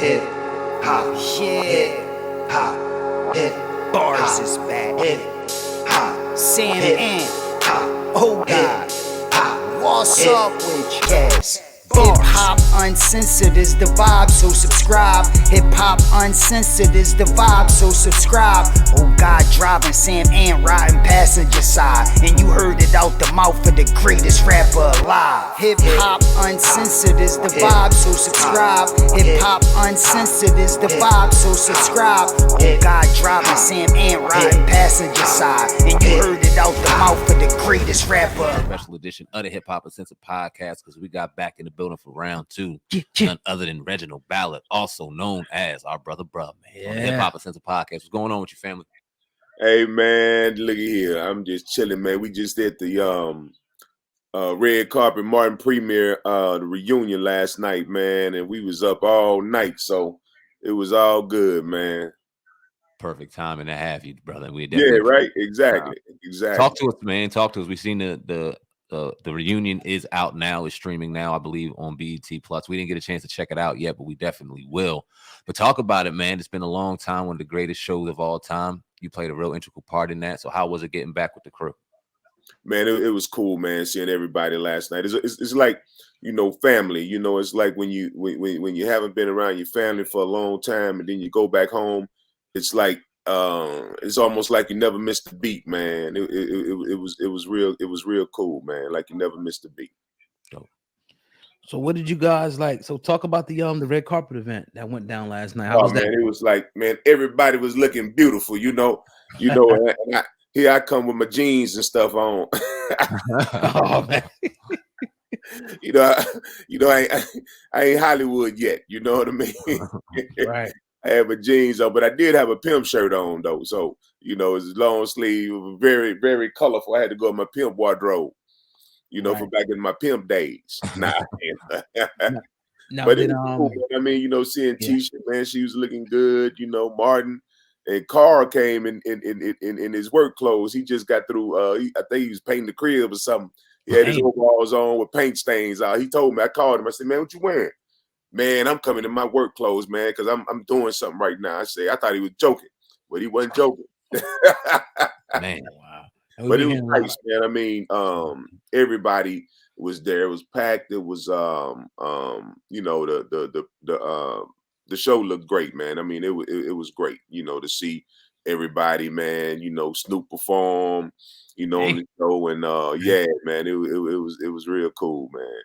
hip hop, Yeah, hip hop, hip bars hop, is back. hip hop, Sam hip and hop, oh hip God, hop. what's Hip up with you? Cast. Hip Hop Uncensored is the vibe, so subscribe. Hip Hop Uncensored is the vibe, so subscribe. Oh God, driving Sam and riding passenger side, and you heard it out the mouth of the greatest rapper alive. Hip Hop Uncensored is the vibe, so subscribe. Hip Hop Uncensored is the vibe, so subscribe. Oh God, driving Sam and riding passenger side, and you heard it out the mouth of the greatest rapper. Special edition of the Hip Hop Uncensored Podcast, because we got back in the building for round two. None other than Reginald, Ballard, also known as our brother, man. On the Hip Hop Uncensored Podcast. What's going on with your family? Hey man, look at here. I'm just chilling, man. We just did the red carpet Martin premiere, the reunion last night, man, and we was up all night, so it was all good, man. Perfect time and a half, you brother. We Yeah, right. Exactly. Talk to us, man. Talk to us. We've seen the reunion is out now. It's streaming now, I believe, on BET Plus. We didn't get a chance to check it out yet, but we definitely will. But talk about it, man. It's been a long time. One of the greatest shows of all time. You played a real integral part in that. So how was it getting back with the crew? Man, it was cool, man. Seeing everybody last night. It's like, family. It's like when you haven't been around your family for a long time, and then you go back home. It's like it's almost like you never missed a beat, man. It was real cool, man. Like you never missed a beat. So what did you guys like? So talk about the red carpet event that went down last night. How Oh was that? man, it was like, man, everybody was looking beautiful, and here I come with my jeans and stuff on. Oh man. I ain't Hollywood yet. You know what I mean? Right. I have my jeans on, but I did have a pimp shirt on though. So, it's long sleeve, very, very colorful. I had to go in my pimp wardrobe, Right. from back in my pimp days. Nah. Now, But it was cool, man. I mean, seeing Yeah. Tisha, man, she was looking good. Martin and Carl came in his work clothes. He just got through. I think he was painting the crib or something. He had his overalls on with paint stains out. He told me. I called him. I said, "Man, what you wearing?" "Man, I'm coming in my work clothes, man, because I'm doing something right now." I thought he was joking, but he wasn't joking. Man, wow. But it was nice, man. I mean, everybody was there. It was packed. It was the show looked great, man. I mean, it was great, to see everybody, man. Snoop perform, on the show, and yeah, man, it was real cool, man.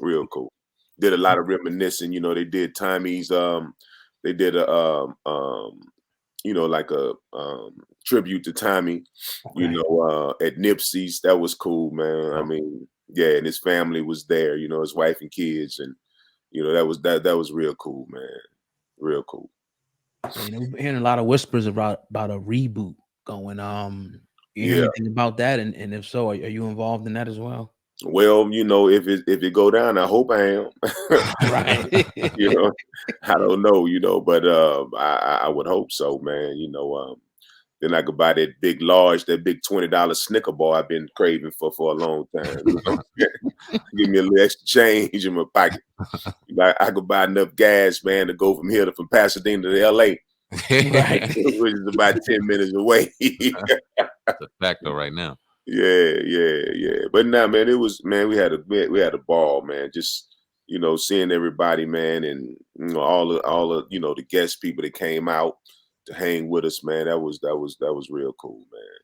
Real cool. Did a lot of reminiscing. They did Tommy's. They did a like a tribute to Tommy. Okay. At Nipsey's. That was cool, man. I mean, yeah, and his family was there. His wife and kids, and that was real cool, man. Real cool. So, we've been hearing a lot of whispers about a reboot going. You hear anything about that? And if so, are you involved in that as well? Well, if it go down, I hope I am. Right. I don't know, but I would hope so, man. Then I could buy that big $20 Snicker bar I've been craving for a long time. Give me a little extra change in my pocket. I could buy enough gas, man, to go from Pasadena to LA. Right. Which is about 10 minutes away. It's a factor right now. Yeah. But nah, man, we had a ball, man. Just seeing everybody, man, and all the the guest people that came out to hang with us, man. That was real cool, man.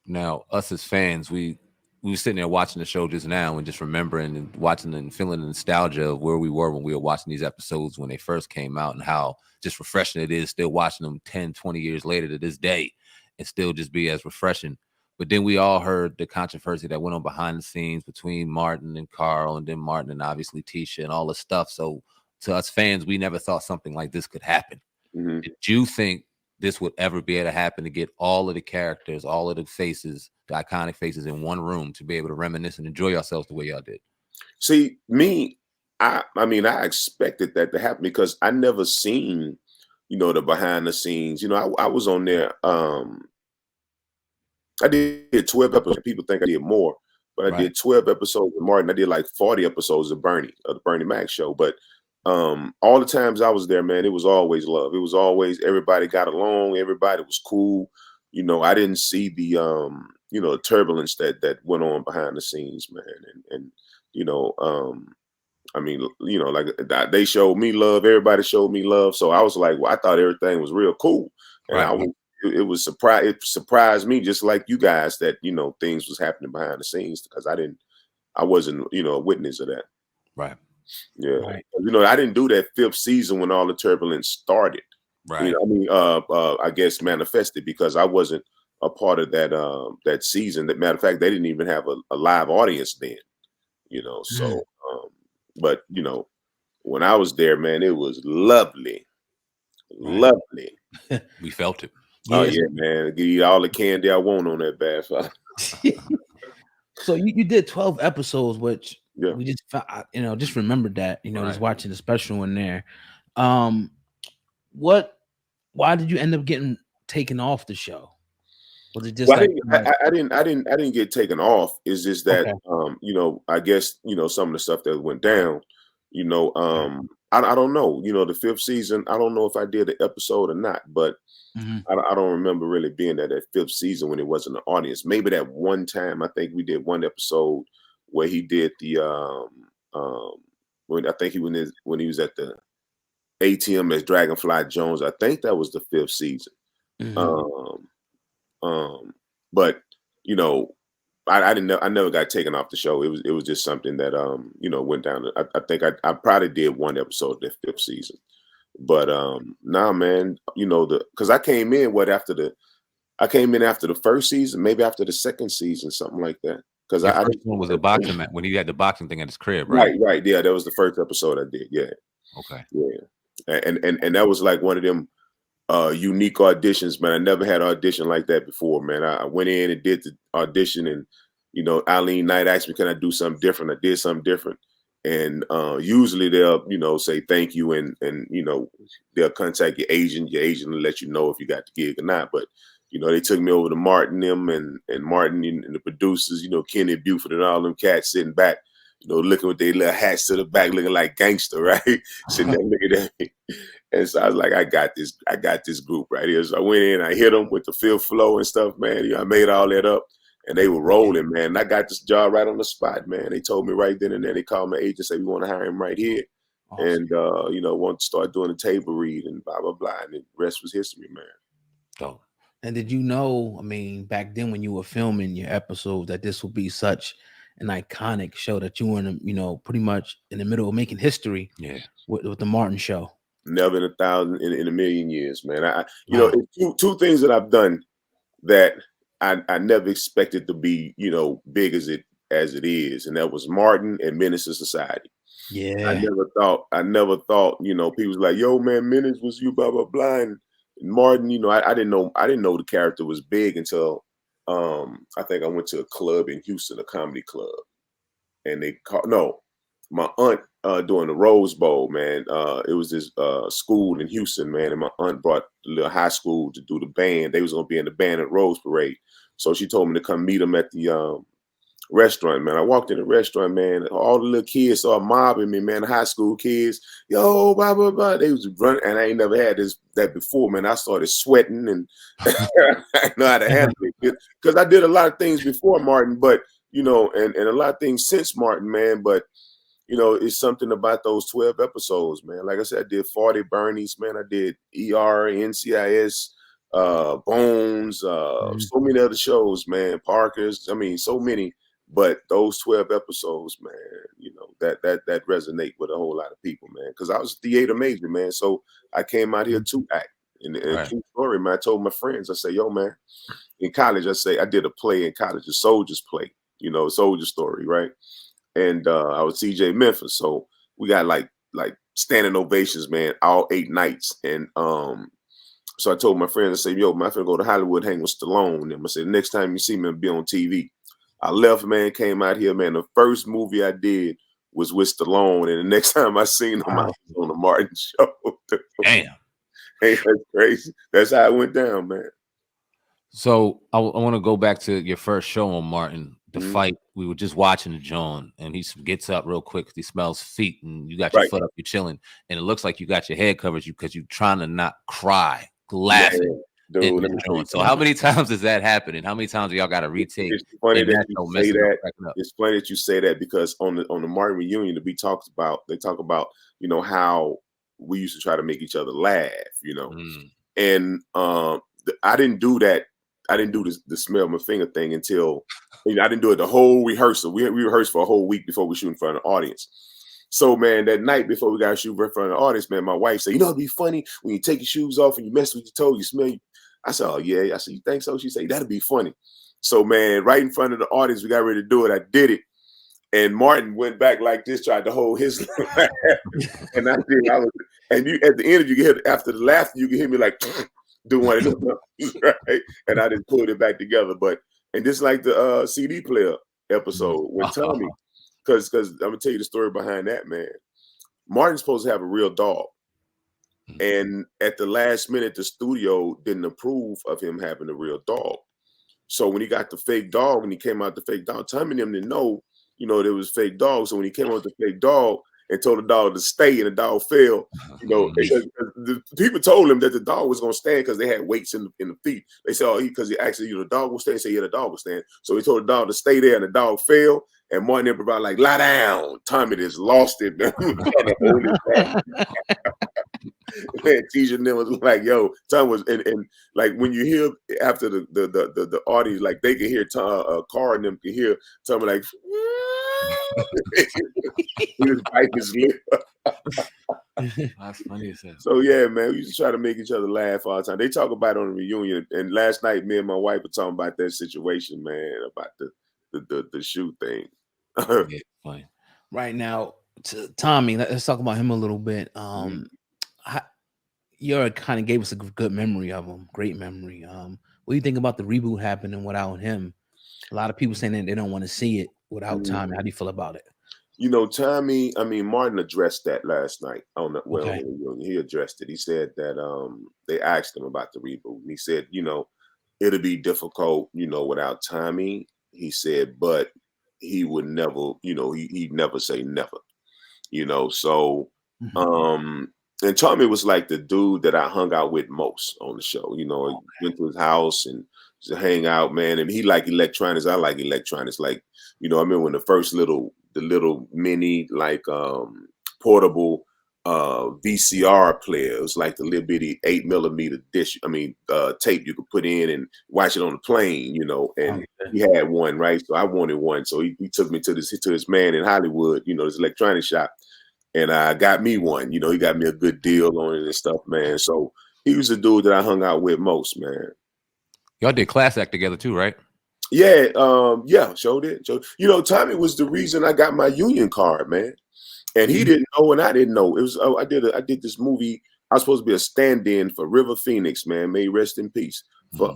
Now, us as fans, we were sitting there watching the show just now and just remembering and watching and feeling the nostalgia of where we were when we were watching these episodes when they first came out, and how just refreshing it is still watching them 10, 20 years later to this day and still just be as refreshing. But then we all heard the controversy that went on behind the scenes between Martin and Carl, and then Martin and obviously Tisha and all the stuff. So to us fans, we never thought something like this could happen. Mm-hmm. Did you think this would ever be able to happen, to get all of the characters, all of the faces, the iconic faces in one room to be able to reminisce and enjoy yourselves the way y'all did? See, me, I mean, I expected that to happen because I never seen, the behind the scenes. I was on there. I did 12 episodes. People think I did more, but I did 12 episodes of Martin. I did like 40 episodes of Bernie, of the Bernie Mac show. But all the times I was there, man, it was always love. It was always everybody got along, everybody was cool. You know, I didn't see the turbulence that went on behind the scenes, man. And you know, I mean, you know, like they showed me love, everybody showed me love. So I was like, well, I thought everything was real cool. And Right. it was surprised. It surprised me, just like you guys, that you know things was happening behind the scenes, because I wasn't, you know, a witness of that. Right. Yeah, Right. you know, I didn't do that 5th season when all the turbulence started. Right. You know, I mean, I guess manifested, because I wasn't a part of that season. That matter of fact, they didn't even have a live audience then. You know, so but you know, when I was there, man, it was lovely, Right. lovely. We felt it. Oh Yes. yeah, man, give you all the candy I want on that bad fella. So you did 12 episodes, which Yeah. we just you know, just remembered that, you know, just Right. watching the special in there. Why did you end up getting taken off the show? Was it just Well, like I didn't get taken off. It's just that, okay. you know, I guess, you know, some of the stuff that went down, you know, I don't know, you know, the 5th season, I don't know if I did an episode or not, but Mhm. I don't remember really being at that 5th season when it wasn't an audience. Maybe that one time, I think we did one episode where he did the, when I think when he was at the ATM as Dragonfly Jones. I think that was the 5th season. Mhm. But you know, I never got taken off the show. It was just something that you know, went down. I think I probably did one episode that 5th season. But nah, man, you know, because I came in after the 1st season, maybe after the 2nd season, something like that. Because Your I first didn't, one was a boxing match when he had the boxing thing at his crib, right? right, yeah, that was the first episode I did. Yeah, Okay. yeah, and that was like one of them unique auditions, man. I never had an audition like that before, man. I went in and did the audition, and you know, Eileen Knight asked me, can I do something different? I did something different. And usually they'll, you know, say thank you, and you know, they'll contact your agent will let you know if you got the gig or not. But you know, they took me over to Martin and Martin and the producers, you know, Kenny Buford and all them cats sitting back, you know, looking with their little hats to the back, looking like gangster, right? Sitting there looking at me. And so I was like, I got this group right here. So I went in, I hit them with the 5th flow and stuff, man. You know, I made all that up, and they were rolling, man. And I got this job right on the spot, man. They told me right then and there. They called my agent, said we want to hire him right here, Awesome. and you know, want to start doing the table read and blah blah blah. And the rest was history, man. Dope. And did you know, I mean, back then when you were filming your episodes, that this would be such an iconic show, that you were you know, pretty much in the middle of making history Yeah. with the Martin show? Never in 1,000 in a million years, man. You Wow. know, it's two things that I've done that I never expected to be, you know, big as it is, and that was Martin and Menace to Society. I Yeah. never thought, you know, people was like, yo, man, Menace was you, blah, blah, blah. And Martin, you know, I didn't know the character was big until I think I went to a club in Houston, a comedy club. And they called my aunt during the Rose Bowl, man. It was this school in Houston, man, and my aunt brought the little high school to do the band. They was gonna be in the band at Rose Parade. So she told me to come meet them at the restaurant, man. I walked in the restaurant, man. All the little kids started mobbing me, man. The high school kids, yo, blah blah blah. They was running, and I ain't never had that before, man. I started sweating, and I didn't know how to handle it because I did a lot of things before Martin, but you know, and a lot of things since Martin, man. But you know, it's something about those 12 episodes, man. Like I said, I did 40 Bernies, man. I did ER, NCIS, Bones, so many other shows, man. Parker's, I mean, so many. But those 12 episodes, man, you know, that resonate with a whole lot of people, man. Because I was a theater major, man. So I came out here to act. And Right. true story, man. I told my friends, I say, yo, man, in college, I did a play in college, a soldier's play, you know, soldier story, right? And I was CJ Memphis, so we got like standing ovations, man, all 8 nights. And so I told my friends, I said, yo, man, I'm finna go to Hollywood, hang with Stallone. And I said, next time you see me, I'll be on TV. I left, man, came out here, man. The first movie I did was with Stallone, and the next time I seen him, I was on the Martin show. Damn. Hey, that's crazy. That's how it went down, man. So I want to go back to your first show on Martin, the fight we were just watching the John, and he gets up real quick because he smells feet, and you got your foot up, you're chilling, and it looks like you got your head covered because you're trying to not cry, laughing. Yeah, dude, let me tell you so how many times does that happen, and how many times do y'all got to retake? It's funny that you say that. It's funny that you say that because on the Martin Reunion, they talk about how we used to try to make each other laugh, and I didn't do that. I didn't do the smell my finger thing until I didn't do it the whole rehearsal. We rehearsed for a whole week before we shoot in front of the audience. So, man, that night before we got to shoot in front of the audience, man, my wife said, it'd be funny when you take your shoes off and you mess with your toe, you smell. I said, oh, yeah. I said, you think so? She said, that'd be funny. So, man, right in front of the audience, we got ready to do it. I did it. And Martin went back like this, tried to hold his laugh. And I did. At the end, you can hear, after the laughter, you can hear me like, do one of those, right? And I just pulled it back together. And just like the CD player episode with Tommy, because I'm gonna tell you the story behind that, man. Martin's supposed to have a real dog, and at the last minute, the studio didn't approve of him having a real dog. So when he got the fake dog, and he came out the fake dog, Tommy and them didn't know, there was fake dog. So when he came out with the fake dog and told the dog to stay, and the dog fell, the people told him that the dog was gonna stand because they had weights in the feet. They said, because the dog will stand. He said, yeah, the dog will stand. So he told the dog to stay there, and the dog fell. And Martin then provided like, lie down. Tommy just lost it. Man, Tisha and them was like, yo, Tom was, and like when you hear after the audience, like they can hear Carl and them can hear Tommy like, he was biting his lip. That's funny as hell. So yeah, man, we used to try to make each other laugh all the time. They talk about it on the reunion, and last night me and my wife were talking about that situation, man, about the shoe thing. Yeah, funny. Right now, Tommy, let's talk about him a little bit. You kind of gave us a good memory of him, great memory. What do you think about the reboot happening without him? A lot of people saying that they don't want to see it without Tommy. How do you feel about it? Tommy, Martin addressed that last night on the he addressed it. He said that they asked him about the reboot, and he said, it'll be difficult, without Tommy. He said, but he would never, he'd never say never, so and Tommy was like the dude that I hung out with most on the show. Went to his house and just hang out, man. And he liked electronics. I like electronics. Like, I remember when the little mini, like portable VCR player. It was like the little bitty 8mm dish. Tape you could put in and watch it on the plane, and he had one, right? So I wanted one. So he took me to this man in Hollywood, this electronic shop. And I got me one, he got me a good deal on it and stuff, man. So he was the dude that I hung out with most, man. Y'all did class act together too, right? Yeah, sure did. Tommy was the reason I got my union card, man. And he didn't know, and I didn't know. It was I did this movie. I was supposed to be a stand-in for River Phoenix, man. May he rest in peace. For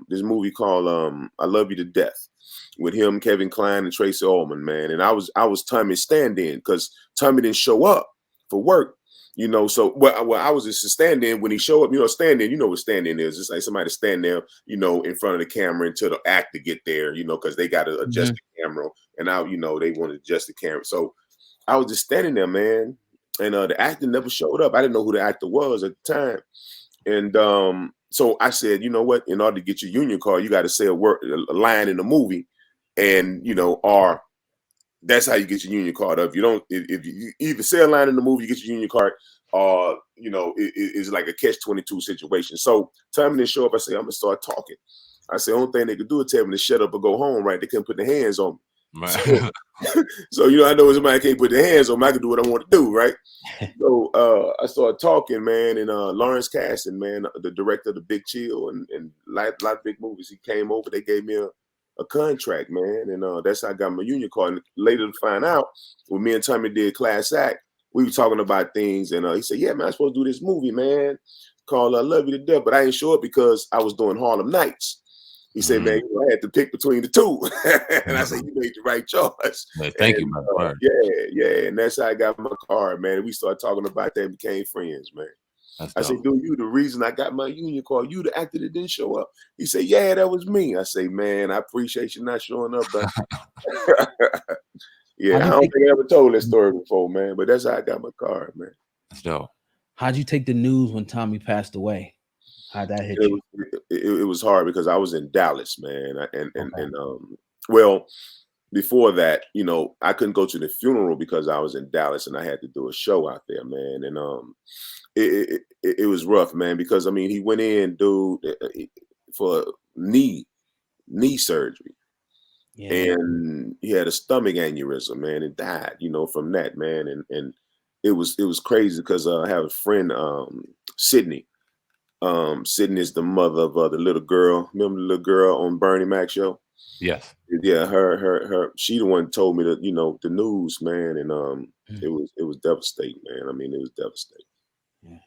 this movie called I Love You to Death, with him, Kevin Kline, and Tracy Ullman, man. And I was Tommy's stand-in because Tommy didn't show up for work, So I was just a stand-in when he showed up. Stand-in, what stand-in is. It's like somebody stand there, in front of the camera until the actor get there, because they got to adjust the camera, and now they want to adjust the camera. So I was just standing there, man, and the actor never showed up. I didn't know who the actor was at the time, and so I said, you know what? In order to get your union card, you got to say a line in the movie. And or that's how you get your union card. If you either say a line in the movie, you get your union card, or it's like a catch-22 situation. So Tommy didn't show up. I said, I'm gonna start talking. I said, only thing they could do is tell me to shut up or go home. Right? They couldn't put their hands on me. Right. So I know somebody can't put their hands on me. I can do what I want to do. Right. So I started talking, man, and Lawrence Kasdan, man, the director of The Big Chill and a lot of big movies, he came over. They gave me a contract, man, and that's how I got my union card. And later to find out, when me and Tommy did class act, we were talking about things, and he said, yeah, man, I'm supposed to do this movie, man, called I Love You to Death, but I didn't show up because I was doing Harlem Nights. He said, man, I had to pick between the two. And I said, you made the right choice. Man, thank you, man. Yeah, and that's how I got my card, man. We started talking about that and became friends, man. That's I said, dope. dude, you the reason I got my union card. You the actor that didn't show up. He said, yeah, that was me. I say, man, I appreciate you not showing up, but yeah, I don't think I ever told that story before, man. But that's how I got my card, man. That's dope. How'd you take the news when Tommy passed away? How'd that hit you? It was hard because I was in Dallas, man, well, before that, I couldn't go to the funeral because I was in Dallas and I had to do a show out there, man, and it was rough, man, because I mean he went in, dude, for knee surgery, and he had a stomach aneurysm, man, and died, from that, man, and it was crazy because I have a friend, Sydney. Sydney is the mother of the little girl. Remember the little girl on Bernie Mac show? Yes. Yeah, her. She the one told me that the news, man, and it was devastating, man. I mean, it was devastating. Yeah.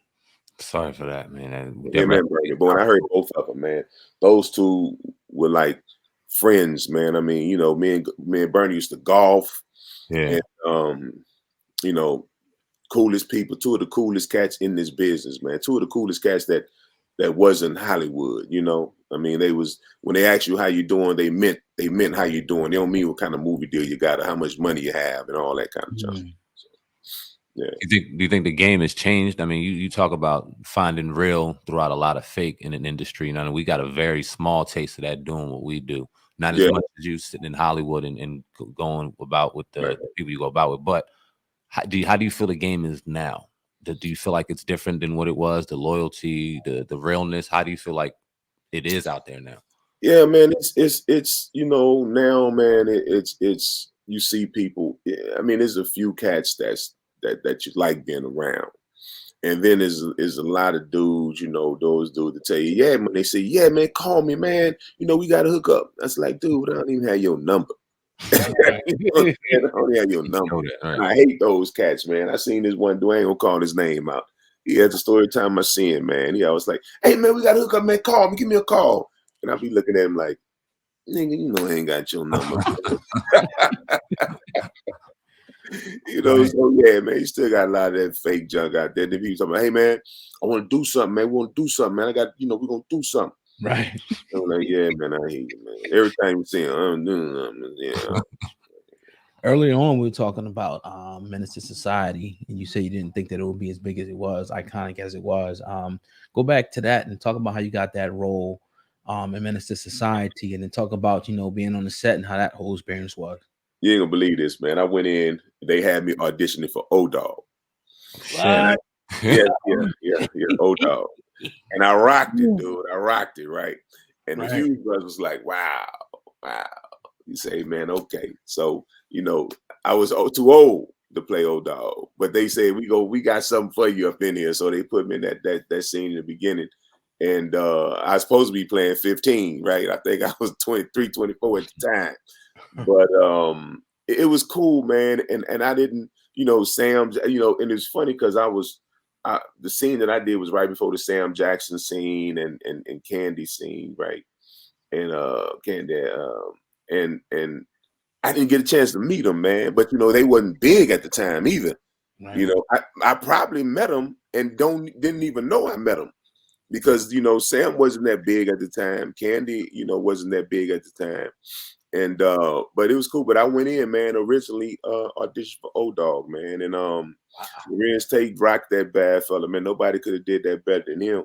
Sorry for that, man. Yeah, man, Bernie. But when I heard both of them, man, those two were like friends, man. I mean, me and Bernie used to golf. Yeah. And coolest people, two of the coolest cats in this business, man. Two of the coolest cats that wasn't Hollywood, I mean, they was, when they ask you how you doing, they meant how you doing. They don't mean what kind of movie deal you got or how much money you have and all that kind of stuff. So, yeah. Do you think the game has changed? I mean, you talk about finding real throughout a lot of fake in an industry. And we got a very small taste of that doing what we do. Not as much as you sitting in Hollywood and going about with the people you go about with. But how do you feel the game is now? Do you feel like it's different than what it was? The loyalty, the realness. How do you feel like it is out there now? Yeah, man, it's now, man, it's you see people. I mean, there's a few cats that you like being around, and then there's a lot of dudes, those dudes that tell you, yeah, when they say, yeah, man, call me, man, we got to hook up. That's like, dude, I don't even have your number. I don't have your number. Right. I hate those cats, man. I seen this one dude, I ain't gonna call his name out. He had the story time I seen, man. He always like, hey, man, we got to hook up, man. Call me, give me a call. And I'll be looking at him like, nigga, I ain't got your number. So yeah, man, you still got a lot of that fake junk out there. Then people talking about, hey, man, I want to do something, man. We want to do something, man. I got, we're going to do something. Right. I'm like, yeah, man, I hear you, man. Every time you see him, I'm doing something. Yeah. Earlier on, we were talking about Menace to Society, and you said you didn't think that it would be as big as it was, iconic as it was. Go back to that and talk about how you got that role in Menace to Society, and then talk about, being on the set and how that whole experience was. You ain't gonna believe this, man. I went in, they had me auditioning for old.Dog. Yeah, old.Dog. And I rocked it, dude. I rocked it, right? And the Hughes brothers was like, wow. You say, man, okay. So, I was too old to play old.Dog, but they said we got something for you up in here. So they put me in that scene in the beginning. And I was supposed to be playing 15, right? I think I was 23, 24 at the time. But it was cool, man. And I didn't, Sam, and it's funny because the scene that I did was right before the Sam Jackson scene and Candy scene, right? And Candy, and I didn't get a chance to meet them, man. But they wasn't big at the time either. Right. I probably met them and didn't even know I met them because Sam wasn't that big at the time. Candy, wasn't that big at the time. And but it was cool. But I went in, man, originally auditioned for old.Dog, man. And Ren's Tate rocked that bad fella, man. Nobody could have did that better than him.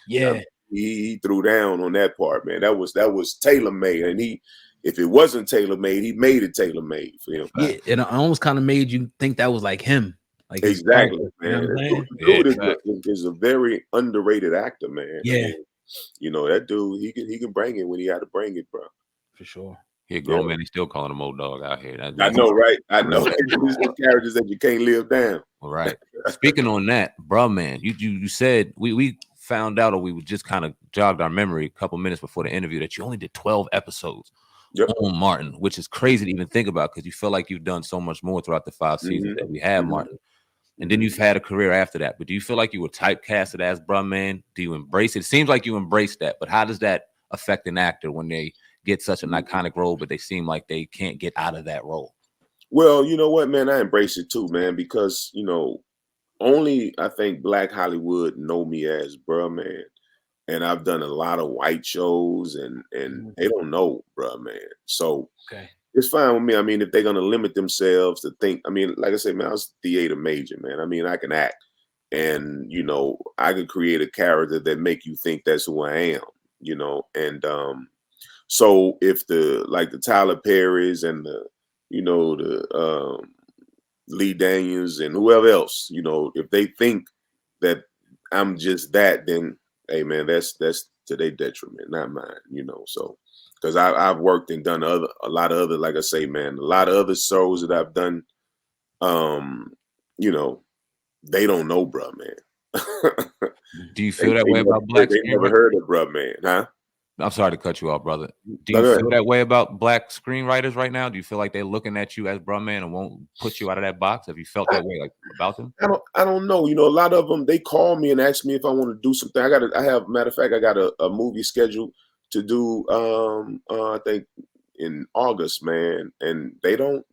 Yeah. He threw down on that part, man. That was tailor-made. And if it wasn't tailor-made, he made it tailor-made for him. Yeah, it almost kind of made you think that was like him. Like exactly, man. Dude is a very underrated actor, man. Yeah. I mean, that dude, he can bring it when he had to bring it, bro. For sure. He a grown man. He's still calling him old.Dog out here. I know, right? I know. These are characters that you can't live down. All right. Speaking on that, bro, man, you said we found out, or we just kind of jogged our memory a couple minutes before the interview that you only did 12 episodes on Martin, which is crazy to even think about because you feel like you've done so much more throughout the 5 seasons that we had, Martin. And then you've had a career after that. But do you feel like you were typecasted as bruh man? Do you embrace it? It seems like you embrace that, but how does that affect an actor when they get such an iconic role, but they seem like they can't get out of that role? Well, you know what, man? I embrace it too, man, because, only I think Black Hollywood know me as Bruh Man. And I've done a lot of white shows, and they don't know Bruh Man. So Okay. it's fine with me. I mean, if they're gonna limit themselves to think, I mean, like I said, man, I was theater major, man. I mean, I can act, and I could create a character that make you think that's who I am, and so if the Tyler Perrys and the Lee Daniels and whoever else, if they think that I'm just that, then hey man, that's to their detriment, not mine, so because I've worked and done a lot of other, like I say, man, a lot of other shows that I've done, they don't know Bruh Man. Do you feel that way about Black They never heard of Bruh Man, huh? I'm sorry to cut you off, brother. Do you feel that way about Black screenwriters right now? Do you feel like they're looking at you as Bruh Man and won't put you out of that box? Have you felt that way about them? I don't know. A lot of them, they call me and ask me if I want to do something. Matter of fact, I got a movie scheduled to do I think in August, man. And they don't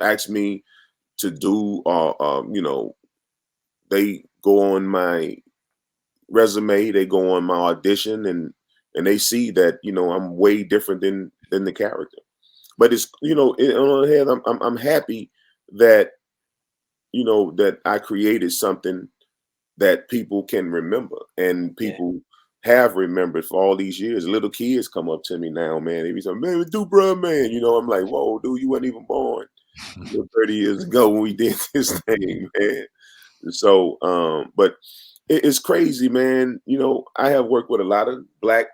ask me to do they go on my resume, they go on my audition, and they see that I'm way different than the character. But it's on the other hand, I'm happy that that I created something that people can remember, and people have remembered for all these years. Little kids come up to me now, man. They be saying, "Man, do Bruh Man." I'm like, "Whoa, dude, you weren't even born 30 years ago when we did this thing, man." So, but it's crazy, man. I have worked with a lot of Black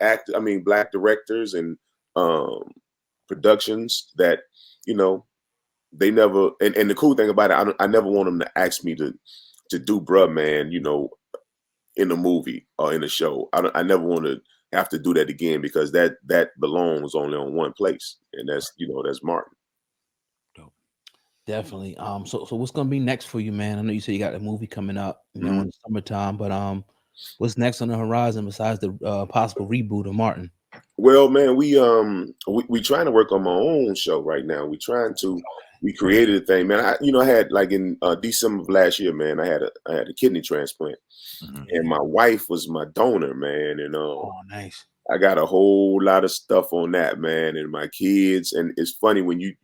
directors and productions that they never. And the cool thing about it, I never want them to ask me to do Bruh Man, in a movie or in a show. I never want to have to do that again, because that belongs only on one place, and that's that's Martin. Definitely. So what's gonna be next for you, man? I know you said you got a movie coming up, in the summertime, but what's next on the horizon besides the possible reboot of Martin? Well, man, we trying to work on my own show right now. We created a thing, man. I had, like, in December of last year, man, I had a kidney transplant, and my wife was my donor, man. And oh, nice. I got a whole lot of stuff on that, man, and my kids. And it's funny when you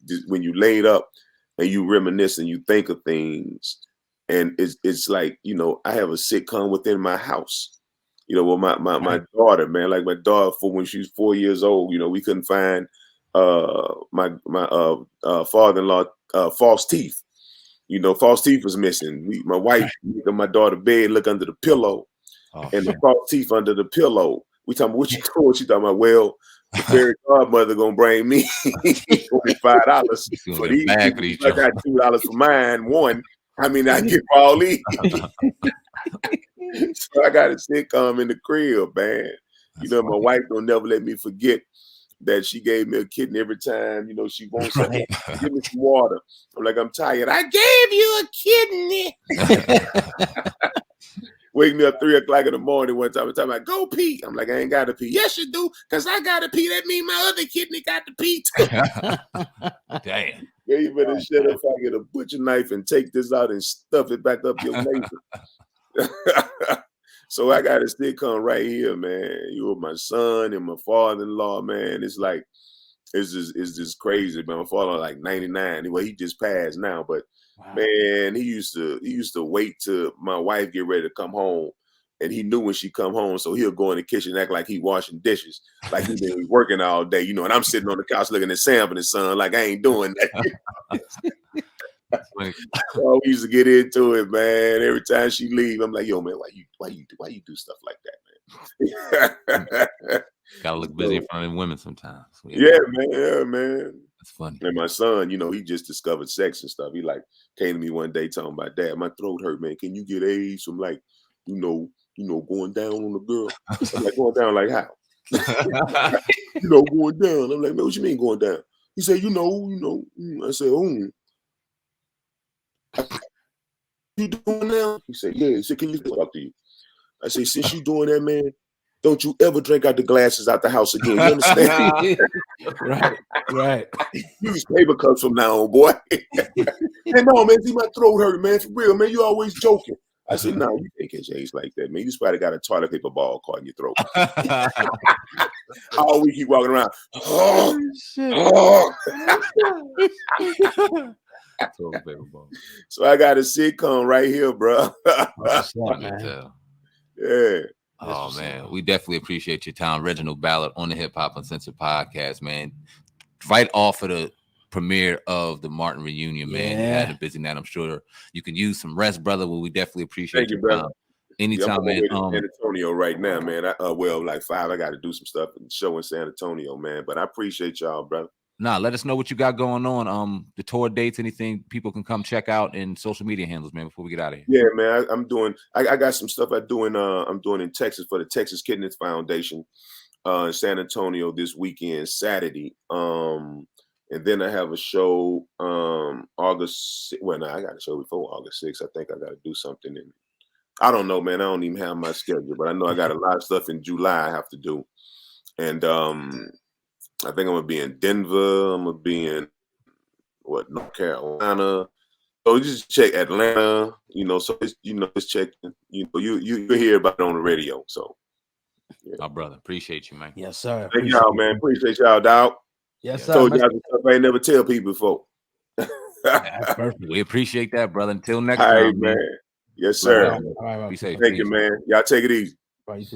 laid up and you reminisce and you think of things, and it's like, I have a sitcom within my house. Well, my daughter, man, like my daughter, for when she was 4 years old, we couldn't find my father-in-law false teeth. False teeth was missing. My wife make my daughter bed, look under the pillow, and the false teeth under the pillow. We talking about what you doing? She talking about, well, the fairy godmother gonna bring me $25 for these. I got $2 for mine. One, I get for all these. So I got a sitcom in the crib, man. My wife don't never let me forget that she gave me a kidney every time. She wants something. Give me some water. I'm like, I'm tired. I gave you a kidney. Wake me up 3 o'clock in the morning one time. I'm talking about, go pee. I'm like, I ain't got to pee. Yes, you do, because I got to pee. That means my other kidney got to pee too. Damn. Yeah, you better shut up. I get a butcher knife and take this out and stuff it back up your neighbor. So I got a sitcom right here, man. You're my son and my father-in-law, man. It's like, it's just crazy, man. My father like 99. Well, he just passed now, but man, he used to wait till my wife get ready to come home, and he knew when she come home, so he'll go in the kitchen and act like he washing dishes, like he been working all day, and I'm sitting on the couch looking at Sam and his son, like I ain't doing that. So we used to get into it, man. Every time she leave, I'm like, yo, man, why you do stuff like that, man? Gotta look busy in front of women sometimes. Yeah, man. That's funny. And my son, he just discovered sex and stuff. He came to me one day talking about, Dad, my throat hurt, man. Can you get AIDS from going down on the girl? I'm like, going down like how? Going down. I'm like, man, what you mean going down? He said, I said, you doing now? He said, yeah. He said, can you talk to you? I said, since you doing that, man, don't you ever drink out the glasses out the house again. You understand? right. Use paper cups from now on, boy. Hey, no, man, see my throat hurt, man. For real, man. You always joking. I said, no, you can't catch AIDS like that, man. You just probably got a toilet paper ball caught in your throat. All we keep walking around. So I got a sitcom right here, bro. Yeah. Oh man, we definitely appreciate your time, Reginald Ballard, on the Hip Hop Uncensored Podcast, man. Right off of the premiere of the Martin Reunion, man. You had a busy night. I'm sure you can use some rest, brother. Well, we definitely appreciate your time. Anytime, man. I'm in San Antonio right now, man. Like 5. I got to do some stuff and show in San Antonio, man. But I appreciate y'all, brother. Nah, let us know what you got going on. The tour dates, anything people can come check out, and social media handles, man, before we get out of here. Yeah, man. I got some stuff I'm doing in Texas for the Texas Kidneys Foundation in San Antonio this weekend, Saturday. And then I have a show August. Well, no, I got a show before August 6th. I think I got to do something in. I don't know, man. I don't even have my schedule, but I know I got a lot of stuff in July I have to do. And I think I'm gonna be in Denver. I'm gonna be in North Carolina. So just check Atlanta. So it's checking. You hear about it on the radio. So, yeah. My brother, appreciate you, man. Yes, sir. Thank y'all, man. Appreciate y'all, dog. Yes, sir. Told y'all stuff I ain't never tell people before. That's perfect. We appreciate that, brother. Until next time, time, man. Yes, sir. All right. Be safe. Thank you, man. Y'all take it easy. All right, you too.